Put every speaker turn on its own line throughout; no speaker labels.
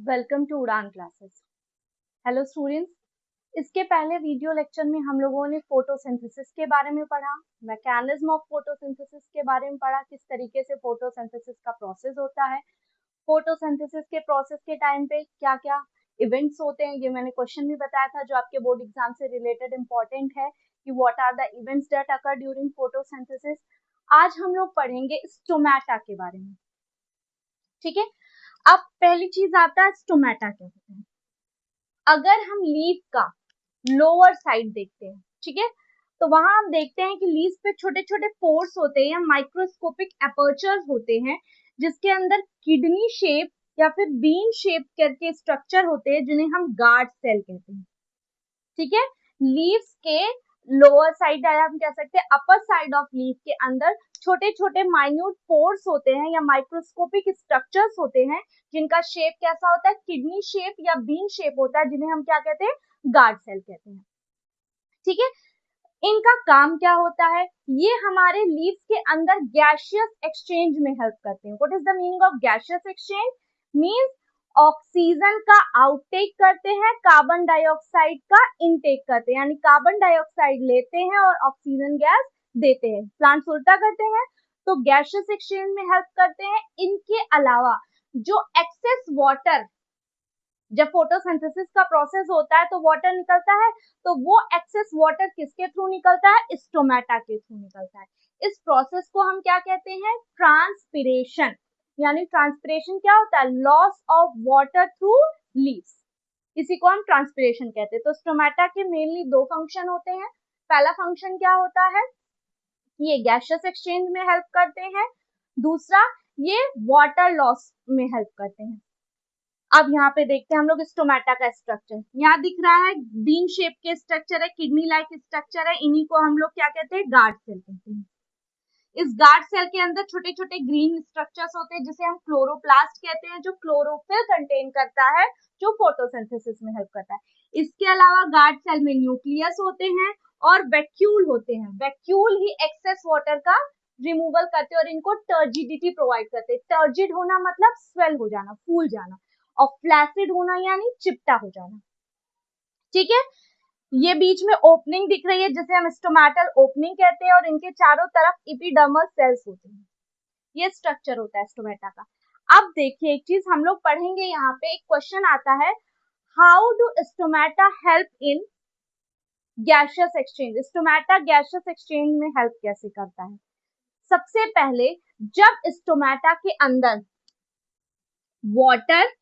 Welcome to उड़ान classes. Hello students, इसके पहले वीडियो लेक्चर में हम लोगों ने फोटोसिंथेसिस के बारे में पढ़ा, मैकेनिज्म ऑफ फोटोसिंथेसिस के बारे में पढ़ा, किस तरीके से फोटोसिंथेसिस का प्रोसेस होता है। फोटोसिंथेसिस के प्रोसेस के टाइम पे क्या क्या इवेंट्स होते हैं, ये मैंने क्वेश्चन भी बताया था जो आपके बोर्ड एग्जाम से रिलेटेड इंपॉर्टेंट है कि what are the events that occur during photosynthesis. आज हम लोग पढ़ेंगे स्टोमेटा के बारे में, ठीक है। अब पहली चीज आता है स्टोमेटा क्या होता है। अगर हम लीफ का लोअर साइड देखते हैं, ठीक है, तो वहां हम देखते हैं कि लीफ पे छोटे छोटे पोर्स होते हैं या माइक्रोस्कोपिक एपर्चर्स होते हैं जिसके अंदर किडनी शेप या फिर बीन शेप करके स्ट्रक्चर होते हैं जिन्हें हम गार्ड सेल कहते हैं, ठीक है। लीव्स के लोअर साइड या हम कह सकते हैं अपर साइड ऑफ लीफ के अंदर छोटे छोटे माइन्यूट पोर्स होते हैं या माइक्रोस्कोपिक स्ट्रक्चर्स होते हैं जिनका शेप कैसा होता है, किडनी शेप या बीन शेप होता है, जिन्हें हम क्या कहते हैं, गार्ड सेल कहते हैं, ठीक है। इनका काम क्या होता है, ये हमारे लीव्स के अंदर गैसियस एक्सचेंज में हेल्प करते हैं। What is the meaning of gaseous exchange? Means oxygen का आउटटेक करते हैं, कार्बन डाइऑक्साइड का इनटेक करते हैं, यानी कार्बन डाइऑक्साइड लेते हैं और ऑक्सीजन गैस देते हैं। प्लांट्स उल्टा करते हैं, तो गैसियस एक्सचेंज में हेल्प करते हैं। इनके अलावा जो एक्सेस वाटर, जब फोटोसिंथेसिस का प्रोसेस होता है तो वाटर निकलता है, तो वो एक्सेस वाटर किसके थ्रू निकलता है, स्टोमेटा के थ्रू निकलता है। इस प्रोसेस को हम क्या कहते हैं, ट्रांसपिरेशन। यानी ट्रांसपिरेशन क्या होता है, loss of water through leaves, इसी को हम ट्रांसपिरेशन कहते हैं। तो स्टोमेटा के मेनली दो फंक्शन होते हैं। पहला फंक्शन क्या होता है, ये गैसियस एक्सचेंज में हेल्प करते हैं, दूसरा ये वाटर लॉस में हेल्प करते हैं। अब यहाँ पे देखते हैं हम लोग स्टोमेटा का स्ट्रक्चर। यहाँ दिख रहा है बीन शेप के स्ट्रक्चर है, किडनी लाइक स्ट्रक्चर है, इन्हीं को हम लोग क्या कहते हैं, गार्ड सेल कहते हैं। इस गार्ड सेल के अंदर छोटे छोटे ग्रीन स्ट्रक्चर्स होते हैं जिसे हम क्लोरोप्लास्ट कहते हैं, जो क्लोरोफिल कंटेन करता है, जो फोटोसिंथेसिस में हेल्प करता है। इसके अलावा गार्ड सेल में न्यूक्लियस होते हैं और वैक्यूल होते हैं। वैक्यूल ही एक्सेस वाटर का रिमूवल करते हैं और इनको टर्जिडिटी प्रोवाइड करते हैं। टर्जिड होना मतलब स्वेल हो जाना, फूल जाना, और फ्लैसिड होना यानी चिपटा हो जाना, ठीक है। ये बीच में ओपनिंग दिख रही है जिसे हम स्टोमेटल ओपनिंग कहते हैं और इनके चारों तरफ एपिडर्मल सेल्स होते हैं। ये स्ट्रक्चर होता है स्टोमेटा का। अब देखिए एक चीज हम लोग पढ़ेंगे, यहाँ पे एक क्वेश्चन आता है, how do stomata help in gaseous exchange. Stomata gaseous exchange में हेल्प कैसे करता है। सबसे पहले जब स्टोमेटा के अंदर वाटर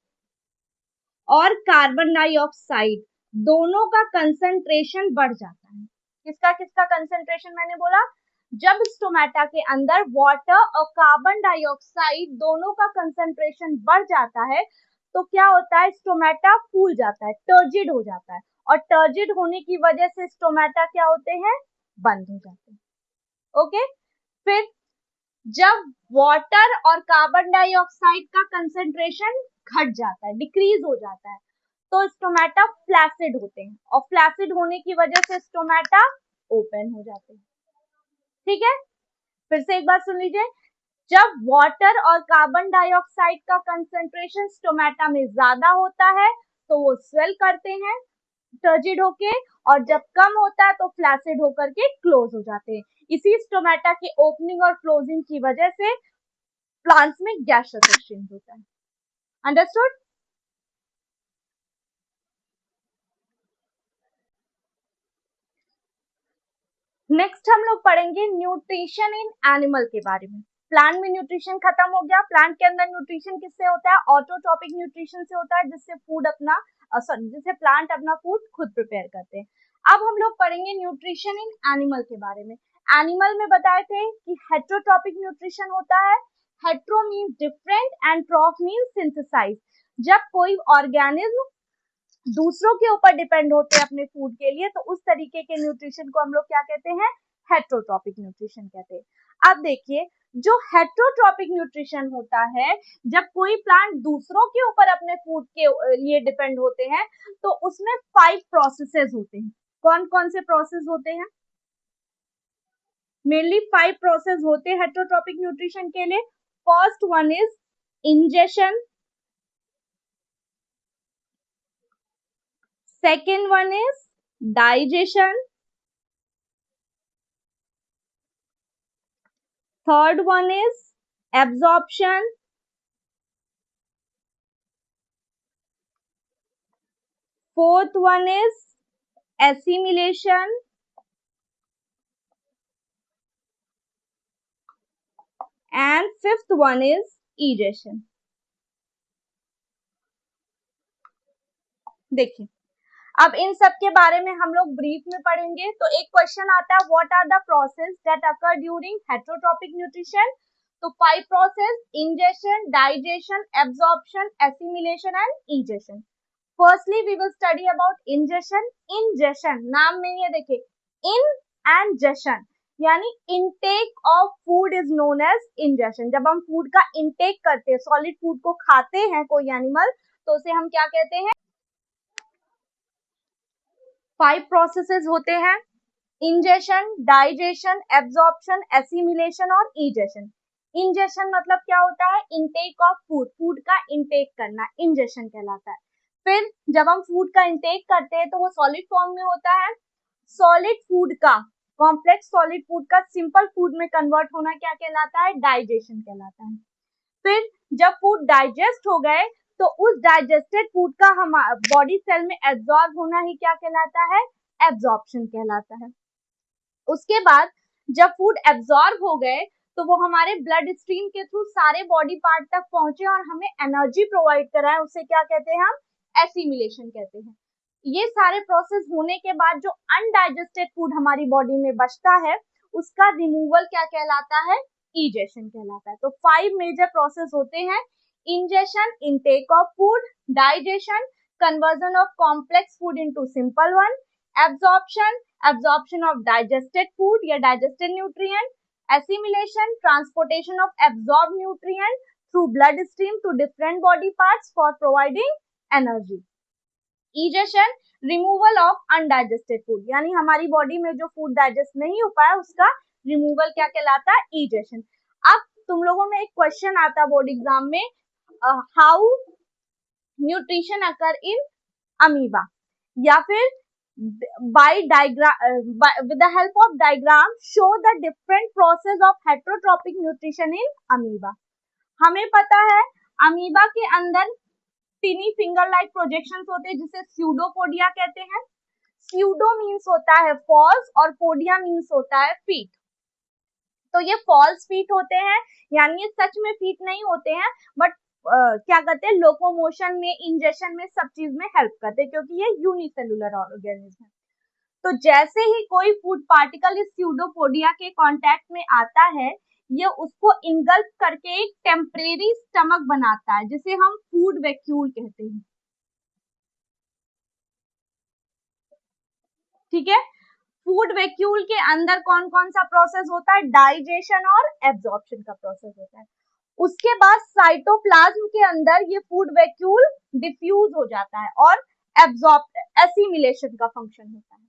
और कार्बन डाइऑक्साइड दोनों का कंसंट्रेशन बढ़ जाता है। किसका किसका कंसंट्रेशन मैंने बोला, जब स्टोमेटा के अंदर वाटर और कार्बन डाइऑक्साइड दोनों का कंसंट्रेशन बढ़ जाता है तो क्या होता है, स्टोमेटा फूल जाता है, टर्जिड हो जाता है, और टर्जिड होने की वजह से स्टोमेटा क्या होते हैं, बंद हो जाते हैं। ओके, फिर जब वाटर और कार्बन डाइऑक्साइड का कंसंट्रेशन घट जाता है, डिक्रीज हो जाता है, तो स्टोमेटा फ्लैसिड होते हैं, और फ्लैसिड होने की वजह से स्टोमेटा ओपन हो जाते हैं, ठीक है। फिर से एक बार सुन लीजिए, जब वाटर और कार्बन डाइऑक्साइड का कंसंट्रेशन स्टोमेटा में ज्यादा होता है तो वो स्वेल करते हैं टर्जिड होके, और जब कम होता है तो फ्लैसिड होकर के क्लोज हो जाते हैं। इसी स्टोमेटा की ओपनिंग और क्लोजिंग की वजह से प्लांट्स में गैसियस एक्सचेंज होता है। अंडरस्टूड? नेक्स्ट हम लोग पढ़ेंगे न्यूट्रिशन इन एनिमल के बारे में। प्लांट में न्यूट्रिशन खत्म हो गया। प्लांट के अंदर न्यूट्रिशन किससे होता है, ऑटोट्रॉपिक न्यूट्रिशन से होता है, जिससे फूड अपना जिससे प्लांट अपना फूड खुद प्रिपेयर करते हैं। अब हम लोग पढ़ेंगे न्यूट्रिशन इन एनिमल के बारे में। एनिमल में बताए थे कि हेट्रोट्रॉपिक न्यूट्रिशन होता है। Hetero means different and trop means synthesize. जब कोई ऑर्गेनिज्म दूसरों के ऊपर डिपेंड होते हैं अपने फूड के लिए, तो उस तरीके के न्यूट्रिशन को हम लोग क्या कहते हैं, हेट्रोट्रॉपिक न्यूट्रिशन कहते हैं। अब देखिए, जो हेट्रोट्रॉपिक न्यूट्रिशन होता है, जब कोई प्लांट दूसरों के ऊपर अपने फूड के लिए डिपेंड होते हैं, तो उसमें 5 प्रोसेसेस होते हैं। कौन कौन से प्रोसेस होते हैं, मेनली 5 प्रोसेस होते हैं हेट्रोट्रॉपिक न्यूट्रिशन के लिए। First one is ingestion, Second one is digestion. Third one is absorption. Fourth one is assimilation. And fifth one is egestion. देखिए, अब इन सब के बारे में हम लोग ब्रीफ में पढ़ेंगे। तो एक क्वेश्चन आता है, what are the process that occur during heterotrophic nutrition? तो 5 process: ingestion, digestion, absorption, assimilation and egestion. Firstly we will study about ingestion. Ingestion नाम में ये देखिए, इन एंड जेशन यानी intake of food is known as ingestion. जब हम food का intake करते हैं, सॉलिड फूड को खाते हैं कोई एनिमल, तो उसे हम क्या कहते हैं? 5 प्रोसेसेस होते हैं: इंजेशन, डाइजेशन, एब्जॉर्प्शन, एसिमिलेशन और इजेशन। इंजेशन मतलब क्या होता है? इनटेक ऑफ फूड, फूड का इनटेक करना, इंजेशन कहलाता है। फिर जब हम फूड का इनटेक करते हैं तो वो सॉलिड फॉर्म में होता है। सॉलिड फूड का, कॉम्प्लेक्स सॉलिड फूड का सिंपल फूड में कन्वर्ट होना क्या कहलाता है? डाइजेशन कहलाता है। फिर जब फूड डाइजेस्ट हो गए तो उस डाइजेस्टेड फूड का हम बॉडी सेल में एब्जॉर्ब होना ही क्या कहलाता है? एब्जॉर्प्शन कहलाता है। उसके बाद जब फूड एब्जॉर्ब हो गए तो वो हमारे ब्लड स्ट्रीम के थ्रू सारे बॉडी पार्ट तक पहुंचे और हमें एनर्जी प्रोवाइड कराए, उसे क्या कहते हैं? हम एसिमिलेशन कहते हैं। ये सारे प्रोसेस होने के बाद जो अनडाइजेस्टेड फूड हमारी बॉडी में बचता है उसका रिमूवल क्या कहलाता है? इजेशन कहलाता है। तो 5 मेजर प्रोसेस होते हैं: ingestion, intake of food; digestion, conversion of complex food into simple one; absorption, absorption of digested food या digested nutrient; assimilation, transportation of absorbed nutrient through blood stream to different body parts for providing energy; egestion, removal of undigested food यानी हमारी body में जो food digest नहीं हो पाया उसका removal क्या कहलाता है? egestion। अब तुम लोगों में एक क्वेश्चन आता है बोर्ड एग्जाम में, how nutrition occur in amoeba, या फिर by with the help of diagram show the different process of heterotropic nutrition in amoeba। हमें पता है अमीबा के अंदर टिनी फिंगर लाइक प्रोजेक्शंस होते हैं जिसे स्यूडोपोडिया कहते हैं। स्यूडो मीन्स होता है फॉल्स और पोडिया मीन्स होता है फीट। तो ये फॉल्स फीट होते हैं यानी ये सच में फीट नहीं होते हैं, बट क्या कहते हैं? लोकोमोशन में, इंजेशन में, सब चीज में हेल्प करते हैं क्योंकि ये यूनिसेलुलर ऑर्गेनिज्म है। तो जैसे ही कोई फूड पार्टिकल इस स्यूडोपोडिया के कांटेक्ट में आता है, ये उसको इंगल्फ करके एक टेम्परेरी स्टमक बनाता है जिसे हम फूड वैक्यूल कहते हैं। ठीक है, फूड वैक्यूल के अंदर कौन कौन सा प्रोसेस होता है? डाइजेशन और एब्जॉर्प्शन का प्रोसेस होता है। उसके बाद साइटोप्लाज्म के अंदर ये फूड वैक्यूल डिफ्यूज हो जाता है और एसिमिलेशन का फंक्शन होता है।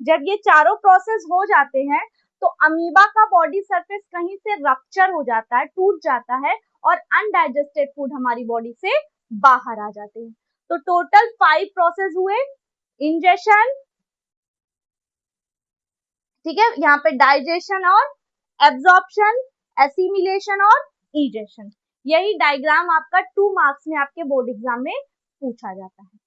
जब ये चारों प्रोसेस हो जाते हैं तो अमीबा का बॉडी सरफेस कहीं से रप्चर हो जाता है, टूट जाता है और अनडाइजेस्टेड फूड हमारी बॉडी से बाहर आ जाते हैं। तो टोटल 5 प्रोसेस हुए: इंजेशन, ठीक है, यहाँ पे डाइजेशन और एब्जॉर्प्शन, एसिमिलेशन और इजेशन। यही डायग्राम आपका 2 मार्क्स में आपके बोर्ड एग्जाम में पूछा जाता है।